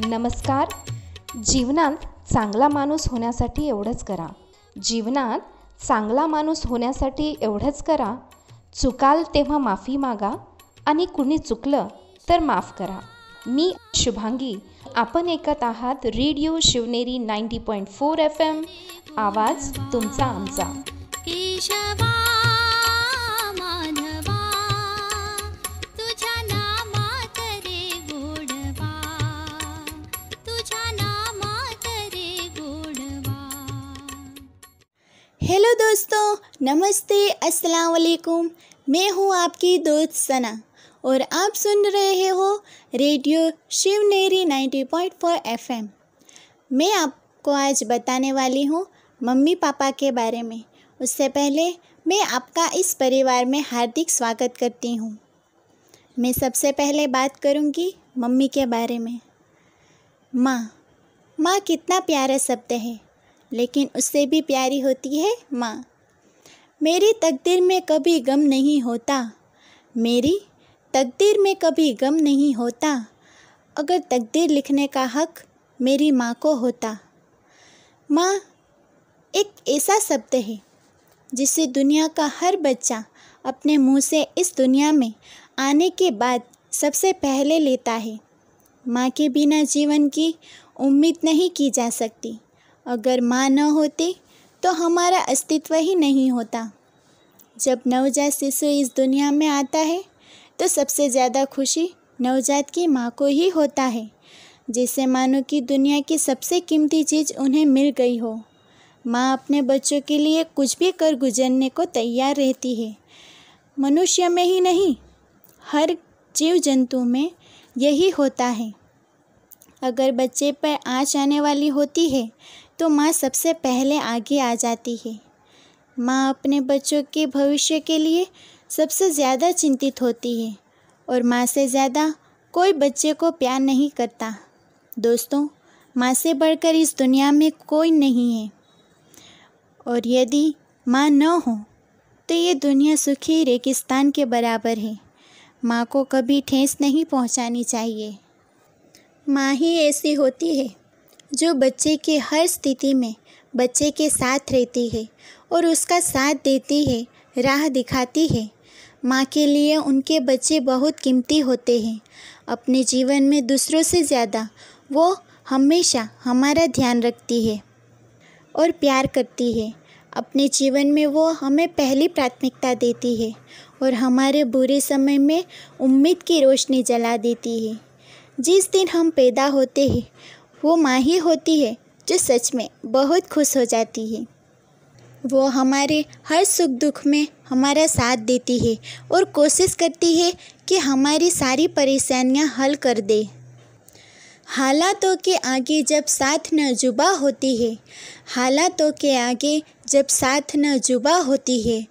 नमस्कार. जीवनात चांगला माणूस होण्यासाठी एवढंच करा. जीवनात चांगला माणूस होण्यासाठी एवढंच करा. चुकाल तेव्हा माफी मागा आणि कुणी चुकलं तर माफ करा. मी शुभांगी. आपण ऐकत आहात रेडिओ शिवनेरी 90.4 FM. आवाज तुमचा आमचा. केशवा माधवा तुझ्या नामात रे गोडवा, तुझ्या नामात रे गोडवा. हेलो दोस्तों, नमस्ते, अस्सलाम वालेकुम. मैं हूँ आपकी दोस्त सना और आप सुन रहे हो रेडियो शिवनेरी 90.4 FM. मैं आपको आज बताने वाली हूँ मम्मी पापा के बारे में. उससे पहले मैं आपका इस परिवार में हार्दिक स्वागत करती हूँ. मैं सबसे पहले बात करूँगी मम्मी के बारे में. माँ कितना प्यारा शब्द है, लेकिन उससे भी प्यारी होती है माँ. मेरी तकदीर में कभी गम नहीं होता, मेरी तकदीर में कभी गम नहीं होता. अगर तकदीर लिखने का हक मेरी माँ को होता. माँ एक ऐसा शब्द है जिसे दुनिया का हर बच्चा अपने मुंह से इस दुनिया में आने के बाद सबसे पहले लेता है. माँ के बिना जीवन की उम्मीद नहीं की जा सकती. अगर माँ न होती तो हमारा अस्तित्व ही नहीं होता. जब नवजात शिशु इस दुनिया में आता है तो सबसे ज़्यादा खुशी नवजात की माँ को ही होता है, जिससे मानो कि दुनिया की सबसे कीमती चीज़ उन्हें मिल गई हो. माँ अपने बच्चों के लिए कुछ भी कर गुजरने को तैयार रहती है. मनुष्य में ही नहीं, हर जीव जंतु में यही होता है. अगर बच्चे पर आँच आने वाली होती है तो माँ सबसे पहले आगे आ जाती है. माँ अपने बच्चों के भविष्य के लिए सबसे ज़्यादा चिंतित होती है और माँ से ज़्यादा कोई बच्चे को प्यार नहीं करता. दोस्तों, माँ से बढ़कर इस दुनिया में कोई नहीं है. और यदि माँ न हो तो ये दुनिया सूखी रेगिस्तान के बराबर है. माँ को कभी ठेस नहीं पहुँचानी चाहिए. माँ ही ऐसी होती है जो बच्चे की हर स्थिति में बच्चे के साथ रहती है और उसका साथ देती है, राह दिखाती है. माँ के लिए उनके बच्चे बहुत कीमती होते हैं. अपने जीवन में दूसरों से ज़्यादा वो हमेशा हमारा ध्यान रखती है और प्यार करती है. अपने जीवन में वो हमें पहली प्राथमिकता देती है और हमारे बुरे समय में उम्मीद की रोशनी जला देती है. जिस दिन हम पैदा होते हैं वो माँ ही होती है जो सच में बहुत खुश हो जाती है. वो हमारे हर सुख दुख में हमारा साथ देती है और कोशिश करती है कि हमारी सारी परेशानियां हल कर दे. हालातों के आगे जब साथ न जुबा होती है, हालातों के आगे जब साथ न जुबा होती है,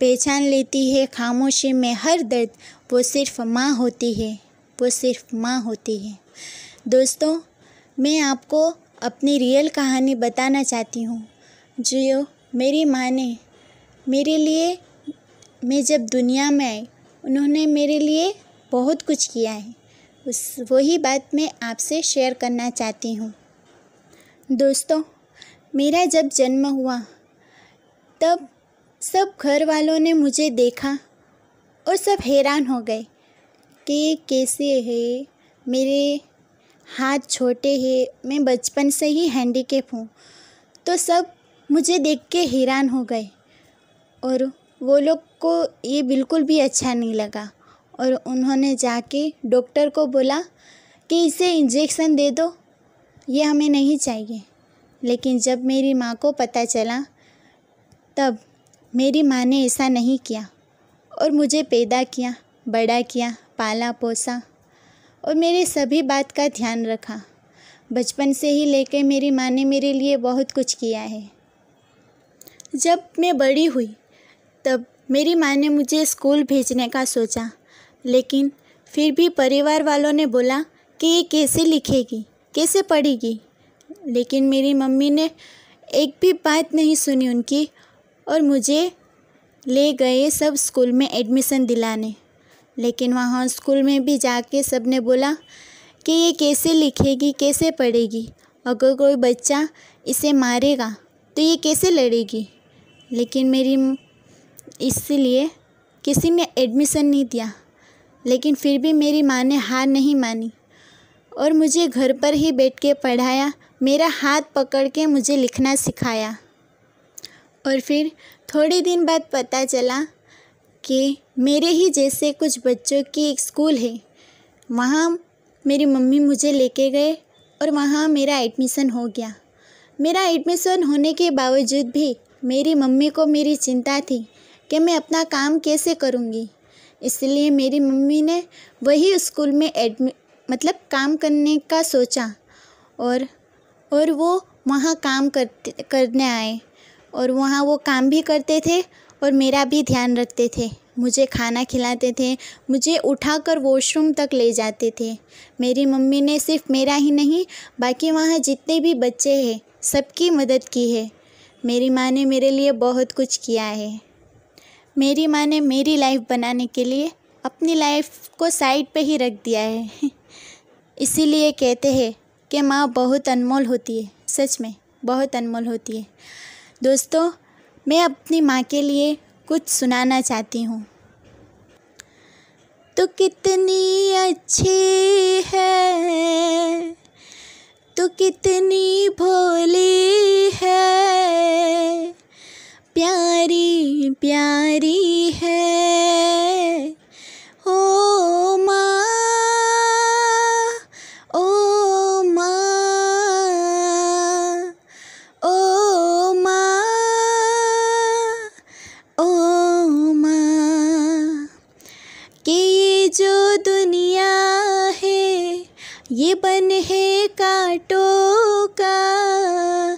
पहचान लेती है खामोशी में हर दर्द. वो सिर्फ माँ होती है, वो सिर्फ माँ होती है. दोस्तों, मैं आपको अपनी रियल कहानी बताना चाहती हूँ जो मेरी माँ ने मेरे लिए, मैं जब दुनिया में आई उन्होंने मेरे लिए बहुत कुछ किया है. वही बात मैं आपसे शेयर करना चाहती हूँ. दोस्तों, मेरा जब जन्म हुआ तब सब घर वालों ने मुझे देखा और सब हैरान हो गए कि ये कैसे है. मेरे हाथ छोटे हैं, मैं बचपन से ही हैंडीकैप हूँ. तो सब मुझे देख के हैरान हो गए और वो लोग को ये बिल्कुल भी अच्छा नहीं लगा और उन्होंने जाके डॉक्टर को बोला कि इसे इंजेक्शन दे दो, ये हमें नहीं चाहिए. लेकिन जब मेरी माँ को पता चला तब मेरी माँ ने ऐसा नहीं किया और मुझे पैदा किया, बड़ा किया, पाला पोसा और मेरी सभी बात का ध्यान रखा. बचपन से ही लेकर मेरी माँ ने मेरे लिए बहुत कुछ किया है. जब मैं बड़ी हुई तब मेरी माँ ने मुझे स्कूल भेजने का सोचा, लेकिन फिर भी परिवार वालों ने बोला कि ये कैसे लिखेगी, कैसे पढ़ेगी. लेकिन मेरी मम्मी ने एक भी बात नहीं सुनी उनकी और मुझे ले गए सब स्कूल में एडमिशन दिलाने. लेकिन वहाँ स्कूल में भी जाके सब ने बोला कि ये कैसे लिखेगी, कैसे पढ़ेगी। अगर कोई बच्चा इसे मारेगा तो ये कैसे लड़ेगी। लेकिन इसलिए किसी ने एडमिशन नहीं दिया, लेकिन फिर भी मेरी माँ ने हार नहीं मानी और मुझे घर पर ही बैठ के पढ़ाया, मेरा हाथ पकड़ के मुझे लिखना सिखाया। और फिर थोड़े दिन बाद पता चला कि मेरे ही जैसे कुछ बच्चों की एक स्कूल है, वहाँ मेरी मम्मी मुझे लेके गए और वहाँ मेरा एडमिशन हो गया। मेरा एडमिशन होने के बावजूद भी मेरी मम्मी को मेरी चिंता थी कि मैं अपना काम कैसे करूँगी। इसलिए मेरी मम्मी ने वही स्कूल में काम करने का सोचा और वो वहाँ काम करने आए और वहाँ वो काम भी करते थे और मेरा भी ध्यान रखते थे। मुझे खाना खिलाते थे, मुझे उठाकर वॉशरूम तक ले जाते थे। मेरी मम्मी ने सिर्फ मेरा ही नहीं, बाकी वहाँ जितने भी बच्चे हैं सबकी मदद की है। मेरी माँ ने मेरे लिए बहुत कुछ किया है। मेरी माँ ने मेरी लाइफ बनाने के लिए अपनी लाइफ को साइड पे ही रख दिया है। इसीलिए कहते हैं कि माँ बहुत अनमोल होती है, सच में बहुत अनमोल होती है। दोस्तों, मैं अपनी माँ के लिए कुछ सुनाना चाहती हूँ। तू कितनी अच्छी है, तू कितनी भोली है, प्यारी प्यारी है ओ माँ, ओ माँ, ओ माँ, ओ माँ। कि ये जो दुनिया है ये बन है कांटों का,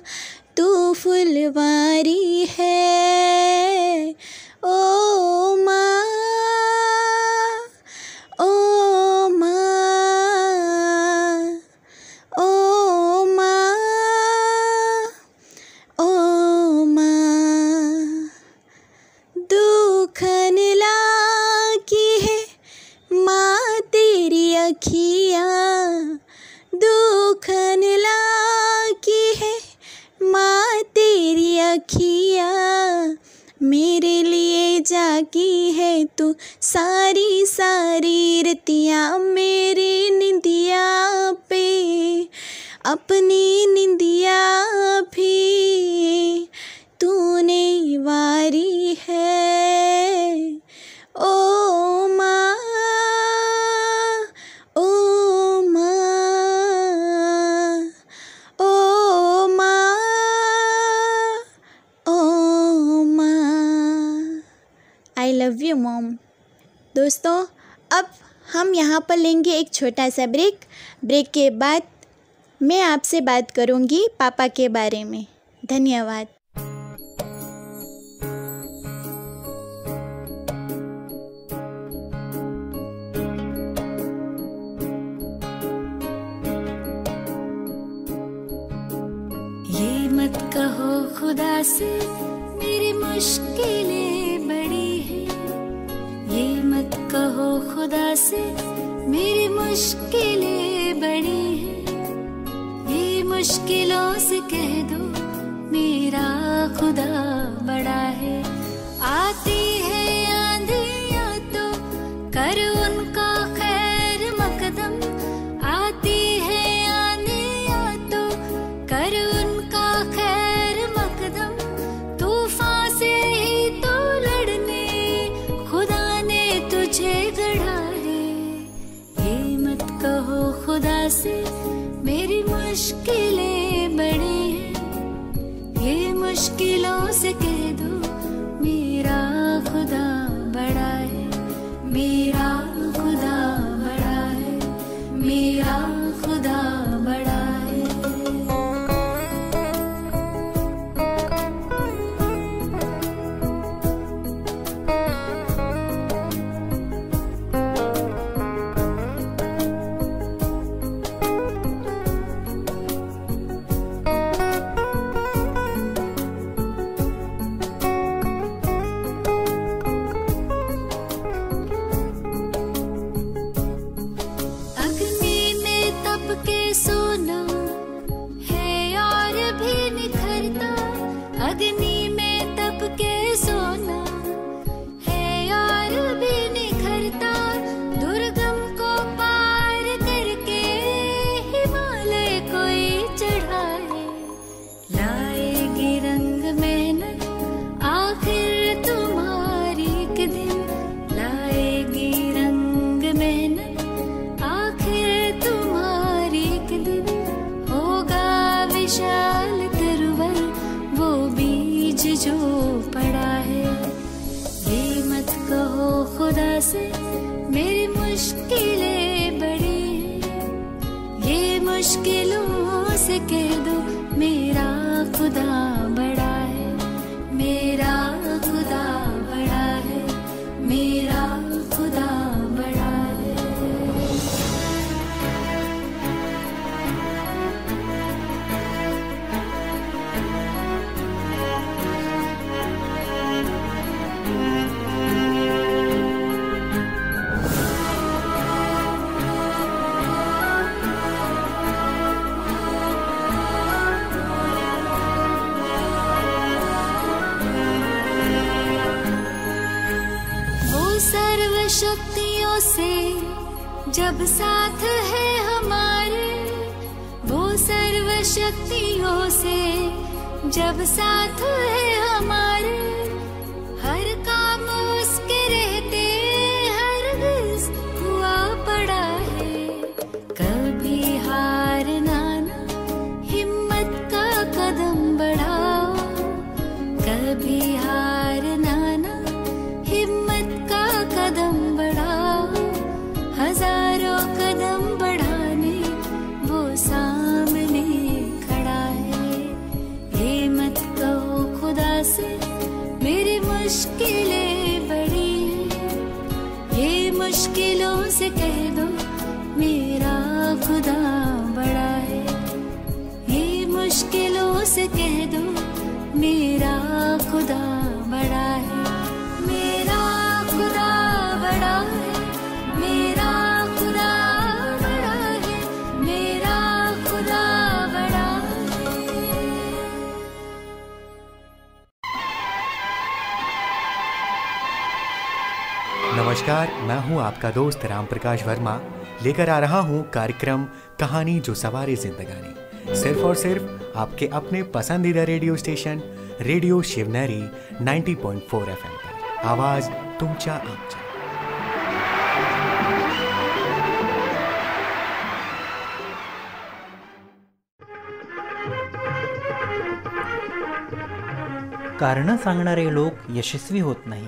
तू फुलवारी है ओ माँ, ओ माँ, ओ माँ, ओ माँ। दुखन लागी है माँ तेरी अखियाँ, दुखन लागी है माँ तेरी अखियाँ, मेरे लिए जागी है तू सारी सारी रतियाँ। मेरी निंदिया पे अपनी निंदिया भी तूने वारी है ओ माँ, ओ माँ, ओ माँ, ओ माँ। I love you mom. दोस्तों, अब हम यहाँ पर लेंगे एक छोटा सा ब्रेक के बाद मैं आपसे बात करूँगी पापा के बारे में। धन्यवाद। ये मत कहो खुदा से मेरी मुश्किलें बड़ी हैं, ये मत कहो खुदा से मेरी मुश्किलें बड़ी हैं, ये मुश्किलों से कह दो मेरा खुदा बड़ा है। आती है आंधियाँ तो कर उनका खैर मकदम, आती है आंधियाँ तो कर उनका खैर मकदम, तूफान से ही तो लड़ने खुदा ने तुझे गढ़ा है। ये मत कहो खुदा से मेरी मुश्किलें बड़ी हैं, ये मुश्किलों से कह दो मेरा खुदा बड़ा है, मेरा खुदा बड़ा है, मेरा खुदा बड़ा है। से कह दो मेरा खुदा बड़ा है, मेरा खुदा बड़ा है, मेरा खुदा बड़ा है। शक्तियों से जब साथ है हमारे, वो सर्व शक्तियों से जब साथ है हमारे, हर काम उसके रहते हरगिज़ हुआ पड़ा है। कभी हारना ना, हिम्मत का कदम बढ़ाओ, कभी हारना ना, हिम्मत का कदम बढ़ाओ, हजारों कदम बढ़ाने वो सामने खड़ा है। ये मत कहो खुदा से मेरी मुश्किलें बड़ी हैं, ये मुश्किलों से कह दो मेरा खुदा बड़ा है, ये मुश्किलों से कह दो मेरा खुदा बड़ा है, मेरा खुदा बड़ा है, मेरा खुदा बड़ा है, मेरा खुदा बड़ा है। नमस्कार, मैं हूं आपका दोस्त राम प्रकाश वर्मा, लेकर आ रहा हूं कार्यक्रम कहानी जो सवारे जिंदगानी, सिर्फ और सिर्फ आपके अपने पसंदीदा radio station radio Shivneri 90.4 FM पर। आवाज तुमच्या आमच्या। कारणं सांगणारे लोक यशस्वी होत नाही,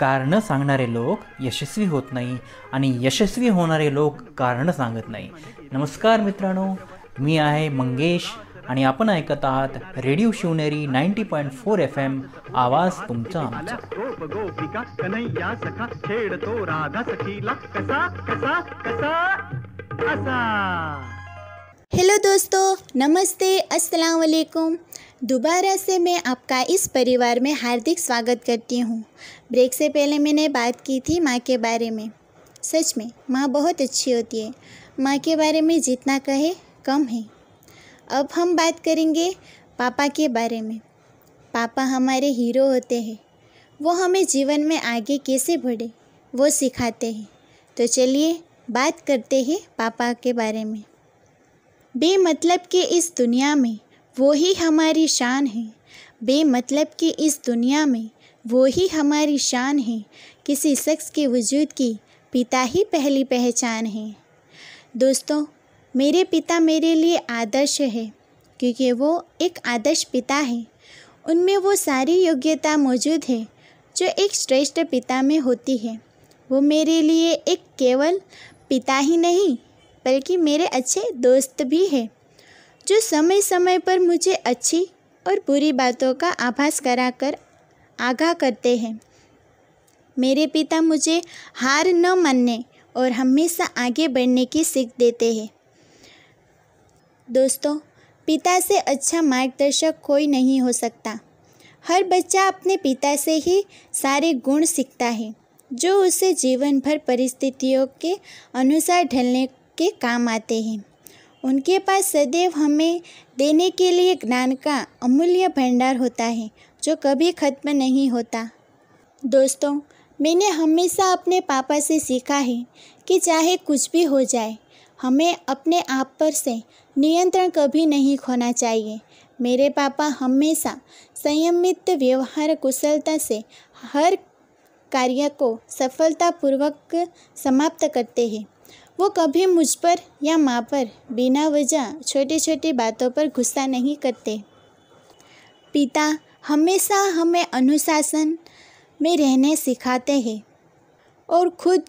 कारणं सांगणारे लोक यशस्वी होत नाही आणि यशस्वी होणारे लोक कारणं सांगत नाही। नमस्कार मित्रांनो, मी आहे मंगेश आणि आपण ऐकत आहात रेडिओ शिवनेरी 90.4 FM, आवाज तुमचा आमचा। गोपिका कन्हैया सखा छेडतो राधा सखीला कसा कसा कसा असा। हेलो दोस्तों, नमस्ते, अस्सलाम वालेकुम। दोबारा से मैं आपका इस परिवार में हार्दिक स्वागत करती हूँ। ब्रेक से पहले मैंने बात की थी माँ के बारे में। सच में माँ बहुत अच्छी होती है, माँ के बारे में जितना कहे कम है। अब हम बात करेंगे पापा के बारे में। पापा हमारे हीरो होते हैं, वो हमें जीवन में आगे कैसे बढ़े वो सिखाते हैं। तो चलिए बात करते हैं पापा के बारे में। बेमतलब के इस दुनिया में वो ही हमारी शान है, बेमतलब की इस दुनिया में वो ही हमारी शान है। किसी शख्स के वजूद की पिता ही पहली पहचान है। दोस्तों, मेरे पिता मेरे लिए आदर्श है, क्योंकि वो एक आदर्श पिता है। उनमें वो सारी योग्यता मौजूद है जो एक श्रेष्ठ पिता में होती है। वो मेरे लिए एक केवल पिता ही नहीं बल्कि मेरे अच्छे दोस्त भी हैं, जो समय समय पर मुझे अच्छी और बुरी बातों का आभास कराकर आगाह करते हैं। मेरे पिता मुझे हार न मानने और हमेशा आगे बढ़ने की सीख देते हैं। दोस्तों, पिता से अच्छा मार्गदर्शक कोई नहीं हो सकता। हर बच्चा अपने पिता से ही सारे गुण सीखता है, जो उसे जीवन भर परिस्थितियों के अनुसार ढलने के काम आते हैं। उनके पास सदैव हमें देने के लिए ज्ञान का अमूल्य भंडार होता है, जो कभी खत्म नहीं होता। दोस्तों, मैंने हमेशा अपने पापा से सीखा है कि चाहे कुछ भी हो जाए, हमें अपने आप पर से नियंत्रण कभी नहीं खोना चाहिए। मेरे पापा हमेशा संयमित व्यवहार कुशलता से हर कार्य को सफलतापूर्वक समाप्त करते हैं। वो कभी मुझ पर या माँ पर बिना वजह छोटी छोटी बातों पर गुस्सा नहीं करते। पिता हमेशा हमें अनुशासन में रहने सिखाते हैं और खुद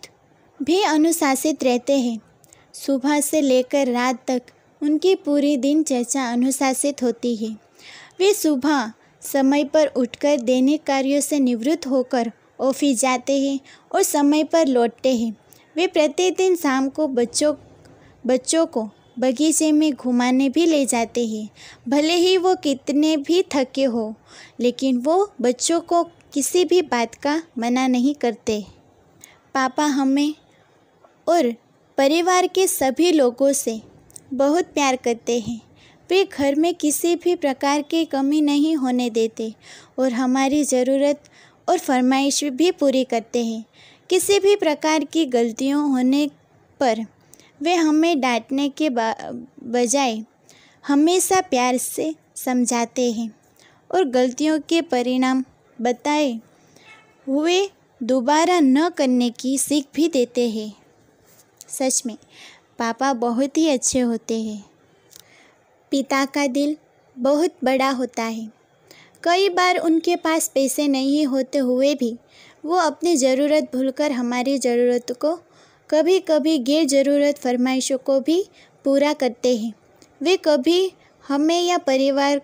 भी अनुशासित रहते हैं। सुबह से लेकर रात तक उनकी पूरी दिनचर्या अनुशासित होती है। वे सुबह समय पर उठकर दैनिक कार्यों से निवृत्त होकर ऑफिस जाते हैं और समय पर लौटते हैं। वे प्रतिदिन शाम को बच्चों को बगीचे में घुमाने भी ले जाते हैं। भले ही वो कितने भी थके हो, लेकिन वो बच्चों को किसी भी बात का मना नहीं करते। पापा हमें और परिवार के सभी लोगों से बहुत प्यार करते हैं। वे घर में किसी भी प्रकार की कमी नहीं होने देते और हमारी ज़रूरत और फरमाइश भी पूरी करते हैं। किसी भी प्रकार की गलतियां होने पर वे हमें डांटने के बजाय हमेशा प्यार से समझाते हैं और गलतियों के परिणाम बताए हुए दोबारा न करने की सीख भी देते हैं। सच में पापा बहुत ही अच्छे होते हैं। पिता का दिल बहुत बड़ा होता है। कई बार उनके पास पैसे नहीं होते हुए भी वो अपनी ज़रूरत भूलकर हमारी ज़रूरत को, कभी कभी गैर ज़रूरत फरमाइशों को भी पूरा करते हैं। वे कभी हमें या परिवार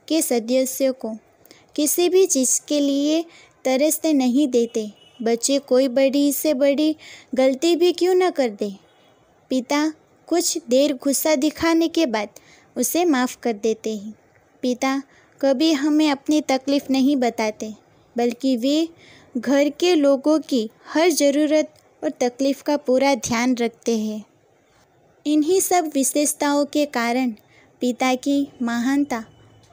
के सदस्यों को किसी भी चीज़ के लिए तरसते नहीं देते। बच्चे कोई बड़ी से बड़ी गलती भी क्यों न कर दे, पिता कुछ देर गुस्सा दिखाने के बाद उसे माफ़ कर देते हैं। पिता कभी हमें अपनी तकलीफ़ नहीं बताते, बल्कि वे घर के लोगों की हर ज़रूरत और तकलीफ़ का पूरा ध्यान रखते हैं। इन्हीं सब विशेषताओं के कारण पिता की महानता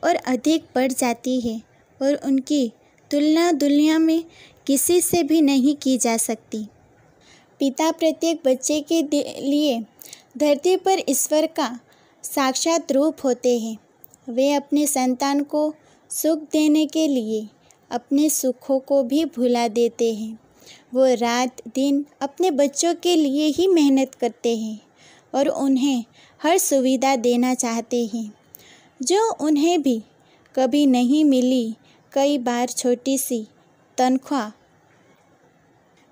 और अधिक बढ़ जाती है और उनकी तुलना दुनिया में किसी से भी नहीं की जा सकती। पिता प्रत्येक बच्चे के लिए धरती पर ईश्वर का साक्षात रूप होते हैं। वे अपने संतान को सुख देने के लिए अपने सुखों को भी भुला देते हैं। वो रात दिन अपने बच्चों के लिए ही मेहनत करते हैं और उन्हें हर सुविधा देना चाहते हैं जो उन्हें भी कभी नहीं मिली। कई बार छोटी सी तनख्वाह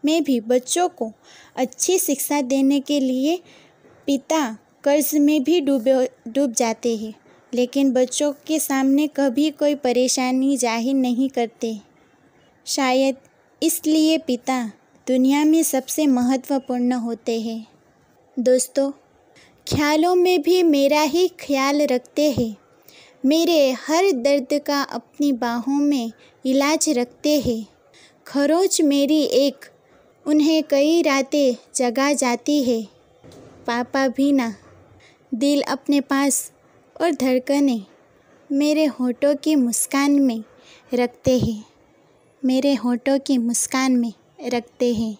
में भी बच्चों को अच्छी शिक्षा देने के लिए पिता कर्ज में भी डूब जाते हैं, लेकिन बच्चों के सामने कभी कोई परेशानी जाहिर नहीं करते। शायद इसलिए पिता दुनिया में सबसे महत्वपूर्ण होते हैं। दोस्तों, ख्यालों में भी मेरा ही ख्याल रखते हैं। मेरे हर दर्द का अपनी बाहों में इलाज रखते हैं। खरोच मेरी एक उन्हें कई रातें जगा जाती है। पापा भी ना दिल अपने पास और धड़कने मेरे होठों की मुस्कान में रखते हैं, मेरे होठों की मुस्कान में रखते हैं।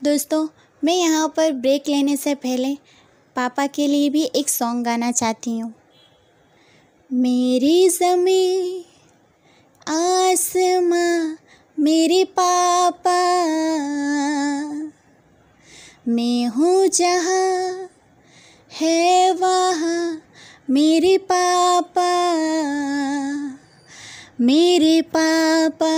दोस्तों, मैं यहाँ पर ब्रेक लेने से पहले पापा के लिए भी एक सॉन्ग गाना चाहती हूँ। मेरी ज़मीं आसमां मेरे पापा, मैं हूँ जहाँ है वहाँ मेरे पापा, मेरे पापा,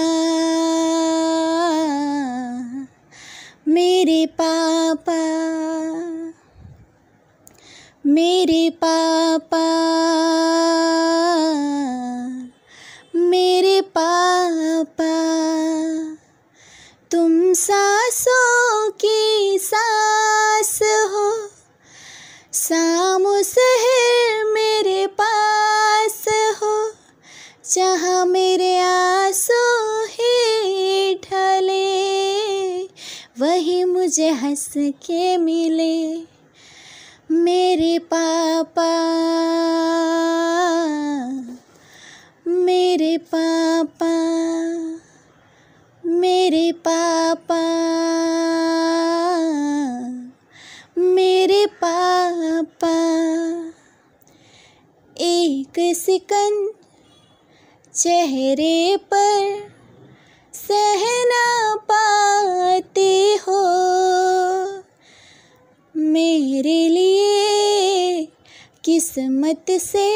मेरे पापा, मेरे पापा, मेरे पापा। तुम सांसों की सांस हो, शाम शहर मेरे पास हो, जहाँ मेरे आंसू ही ढले, वही मुझे हंस के मिले। मेरे पापा, मेरे पापा, मेरे पापा, मेरे पापा। एक सिकन चेहरे पर सह ना पाते हो, मेरे लिए किस्मत से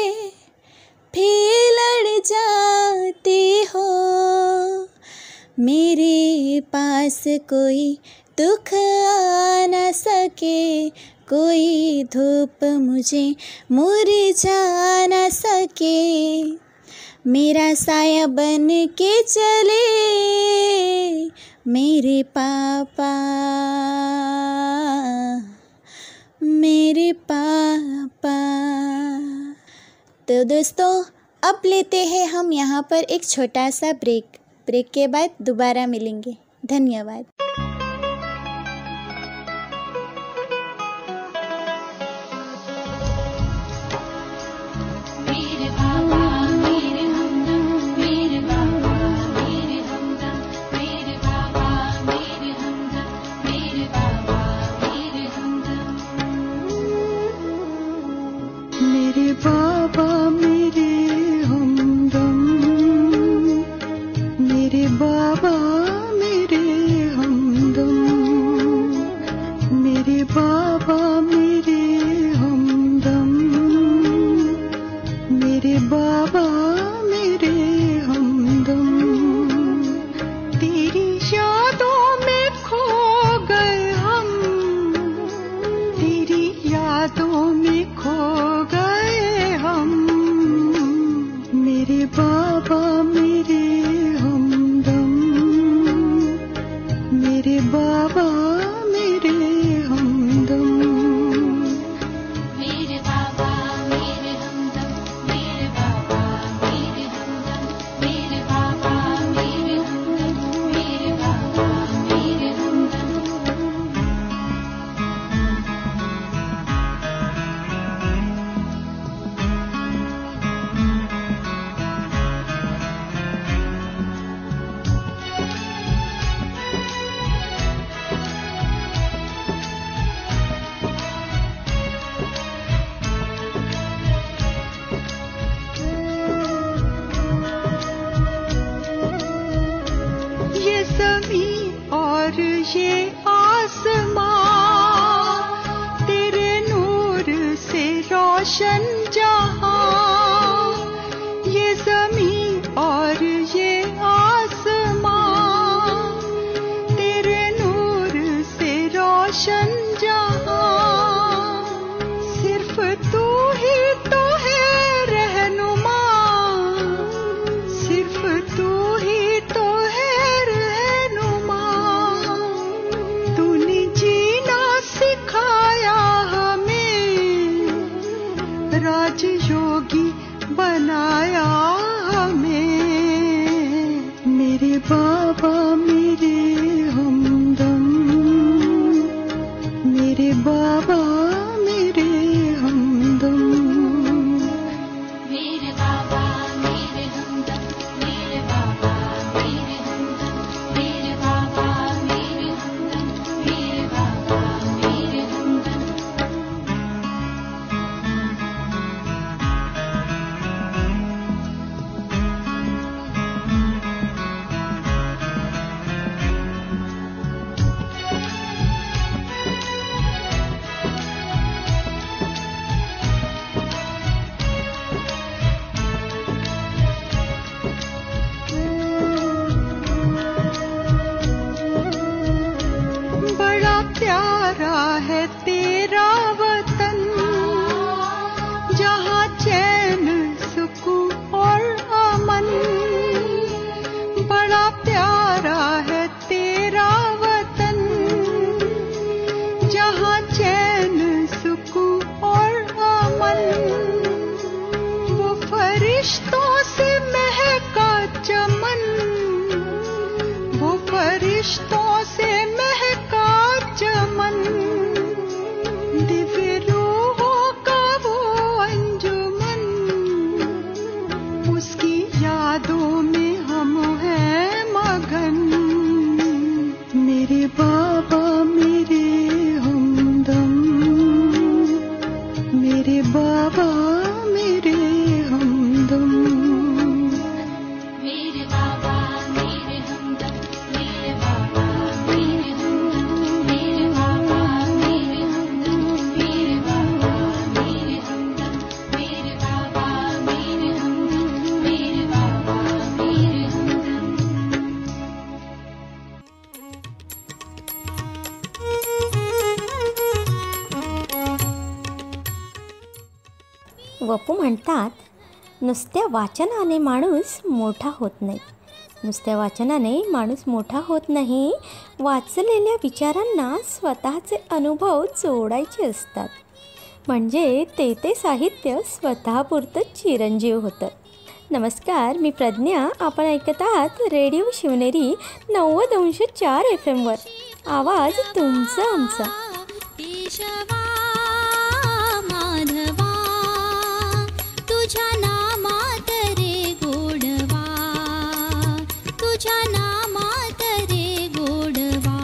फिर लड़ जाते हो। मेरे पास कोई दुख आ न सके, कोई धूप मुझे मुरझा न सके। मेरा साया बन के चले मेरे पापा, मेरे पापा। तो दोस्तों, अब लेते हैं हम यहाँ पर एक छोटा सा ब्रेक। ब्रेक के बाद दोबारा मिलेंगे। धन्यवाद। मेरे बाबा मेरे हमदम, मेरे बाबा मेरे हमदम, मेरे बाबा मेरे हमदम, मेरे बाबा मेरे हमदम। मेरे बाबा मेरे हमदम, मेरे बाबा मेरे हमदम, मेरे बाबा मेरे हमदम, मेरे बाबा मेरे हमदम। तेरी यादों में खो गए हम, तेरी यादों में खो गए हम। मेरे बाबा मेरे हमदम, मेरे बाबा मेरे हमदम। मेरे बाबा मेरे हमदम, मेरे बाबा मेरे हमदम, मेरे बाबा मेरे हमदम, मेरे बाबा मेरे हमदम। ये ज़मीं और ये आसमां, तेरे नूर से रोशन जहां। ये ज़मीं और ये आसमां, तेरे नूर से रोशन जहां। सिर्फ तू ही तो है रहनुमा, सिर्फ तू ही तो है रहनुमा। तूने जीना सिखाया हमें, राजयोग वपू म्हणतात, नुसत्या वाचनाने माणूस मोठा होत नाही. नुसत्या वाचनाने माणूस मोठा होत नाही. वाचलेल्या विचारांना स्वतःचे अनुभव जोडायचे असतात. म्हणजे ते साहित्य स्वतःपुरतं चिरंजीव होतं. नमस्कार, मी प्रज्ञा. आपण ऐकत आहात रेडिओ शिवनेरी 90.4 FM. आवाज तुमचा आमचा. केशवा माधवा तुझ्या नामात रे गोडवा, तुझ्या नामात रे गोडवा.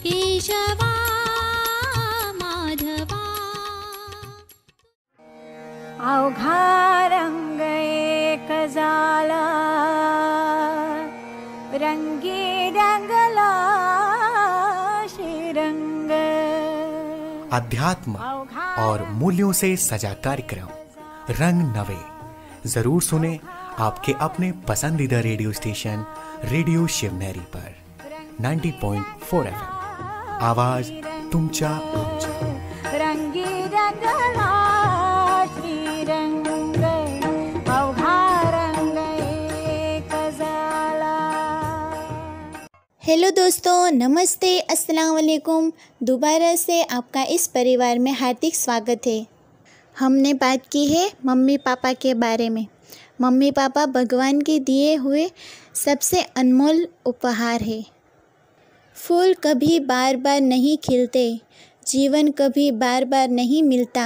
केशवा माधवा. अवघा रंग एक झाला, रंगी रंगला श्रीरंग. अध्यात्म और मूल्यों से सजा कार्यक्रम रंग नवे जरूर सुने आपके अपने पसंदीदा रेडियो स्टेशन रेडियो शिवनेरी पर 90.4 FM. आवाज तुमचा आमचा. रंगी रंगला श्रीरंग, अवघा रंग एक झाला. हेलो दोस्तों, नमस्ते, अस्सलाम वालेकुम. दोबारा से आपका इस परिवार में हार्दिक स्वागत है. हमने बात की है मम्मी पापा के बारे में. मम्मी पापा भगवान के दिए हुए सबसे अनमोल उपहार है. फूल कभी बार बार नहीं खिलते, जीवन कभी बार बार नहीं मिलता.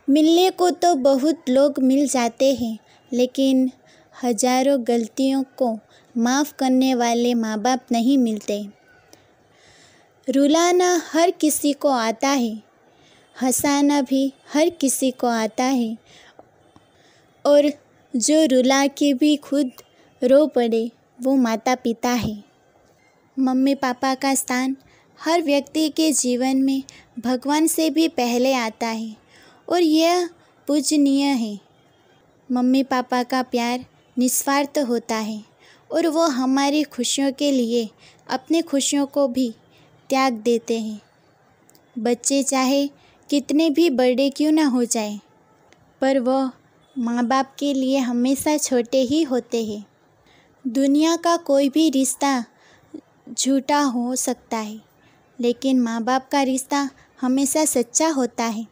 मिलने को तो बहुत लोग मिल जाते हैं, लेकिन हजारों गलतियों को माफ़ करने वाले माँ बाप नहीं मिलते. रुलाना हर किसी को आता है, हंसाना भी हर किसी को आता है, और जो रुला के भी खुद रो पड़े वो माता पिता है. मम्मी पापा का स्थान हर व्यक्ति के जीवन में भगवान से भी पहले आता है और यह पूजनीय है. मम्मी पापा का प्यार निस्वार्थ होता है और वो हमारी खुशियों के लिए अपनी खुशियों को भी त्याग देते हैं. बच्चे चाहे कितने भी बड़े क्यों ना हो जाए, पर वह माँ बाप के लिए हमेशा छोटे ही होते हैं. दुनिया का कोई भी रिश्ता झूठा हो सकता है, लेकिन माँ बाप का रिश्ता हमेशा सच्चा होता है.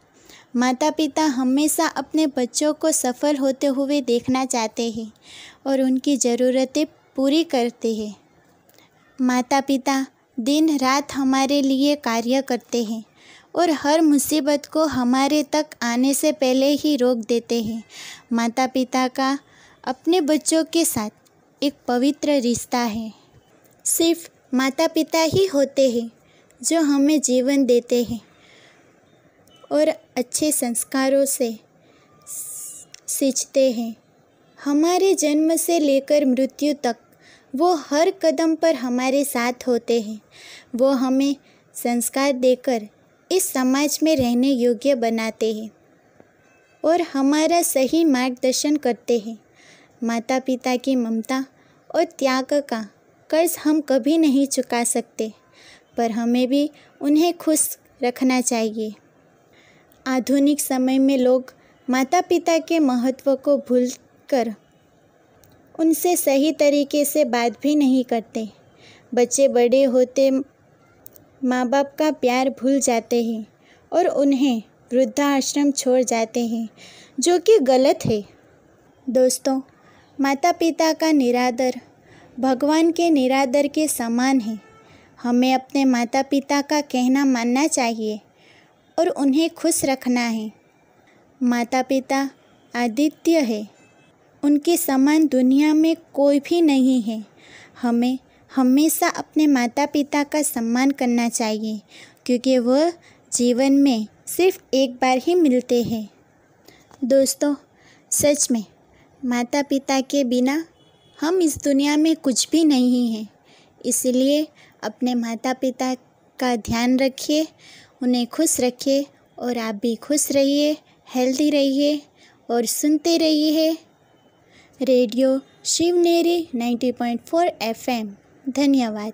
माता पिता हमेशा अपने बच्चों को सफल होते हुए देखना चाहते हैं और उनकी ज़रूरतें पूरी करते हैं. माता पिता दिन रात हमारे लिए कार्य करते हैं और हर मुसीबत को हमारे तक आने से पहले ही रोक देते हैं. माता पिता का अपने बच्चों के साथ एक पवित्र रिश्ता है. सिर्फ माता पिता ही होते हैं जो हमें जीवन देते हैं और अच्छे संस्कारों से सींचते हैं. हमारे जन्म से लेकर मृत्यु तक वो हर कदम पर हमारे साथ होते हैं. वो हमें संस्कार देकर इस समाज में रहने योग्य बनाते हैं और हमारा सही मार्गदर्शन करते हैं. माता पिता की ममता और त्याग का कर्ज हम कभी नहीं चुका सकते, पर हमें भी उन्हें खुश रखना चाहिए. आधुनिक समय में लोग माता पिता के महत्व को भूलकर उनसे सही तरीके से बात भी नहीं करते. बच्चे बड़े होते माँ बाप का प्यार भूल जाते हैं और उन्हें वृद्धाश्रम छोड़ जाते हैं, जो कि गलत है. दोस्तों, माता पिता का निरादर भगवान के निरादर के समान है. हमें अपने माता पिता का कहना मानना चाहिए और उन्हें खुश रखना है. माता पिता आदित्य है, उनके समान दुनिया में कोई भी नहीं है. हमें हमेशा अपने माता पिता का सम्मान करना चाहिए, क्योंकि वह जीवन में सिर्फ एक बार ही मिलते हैं. दोस्तों, सच में माता पिता के बिना हम इस दुनिया में कुछ भी नहीं हैं. इसलिए अपने माता पिता का ध्यान रखिए, उन्हें खुश रखिए और आप भी खुश रहिए, हेल्दी रहिए और सुनते रहिए रेडियो शिवनेरी 90.4 FM. धन्यवाद.